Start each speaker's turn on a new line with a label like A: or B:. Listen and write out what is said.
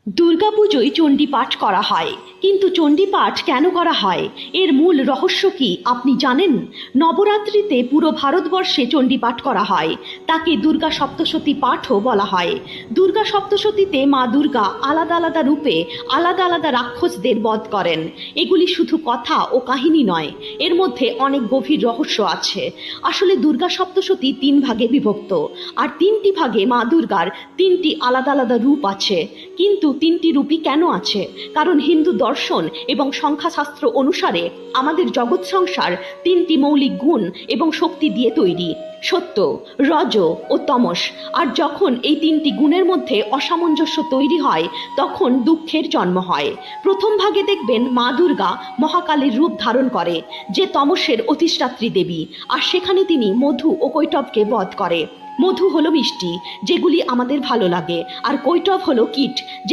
A: দুর্গাপুজোয় চণ্ডীপাঠ করা হয়, কিন্তু চণ্ডীপাঠ কেন করা হয়, এর মূল রহস্য কি আপনি জানেন? নবরাত্রিতে পুরো ভারতবর্ষে চণ্ডীপাঠ করা হয়। তাকে দুর্গা সপ্তশতী পাঠও বলা হয়। দুর্গা সপ্তশতীতে মা দুর্গা আলাদা আলাদা রূপে আলাদা আলাদা রাক্ষসদের বধ করেন। এগুলি শুধু কথা ও কাহিনী নয়, এর মধ্যে অনেক গভীর রহস্য আছে। আসলে দুর্গা সপ্তশতী 3 ভাগে বিভক্ত, আর 3টি ভাগে মা দুর্গার 3টি আলাদা আলাদা রূপ আছে। কিন্তু 3টি রূপই কেন আছে? কারণ হিন্দু দর্শন এবং সংখ্যাশাস্ত্র অনুসারে আমাদের জগৎ সংসার 3টি মৌলিক গুণ এবং শক্তি দিয়ে তৈরি: সত্য, রজ ও তমস। আর যখন এই 3টি গুণের মধ্যে অসামঞ্জস্য তৈরি হয়, তখন দুঃখের জন্ম হয়। প্রথম ভাগে দেখবেন মা দুর্গা মহাকালীর রূপ ধারণ করে, যে তমসের অধিষ্ঠাত্রী দেবী, আর সেখানে তিনি মধু ও কৈটবকে বধ করে। মধু হলো মিষ্টি, যেগুলি আমাদের ভালো লাগে, আর কৈটব হলো কীট,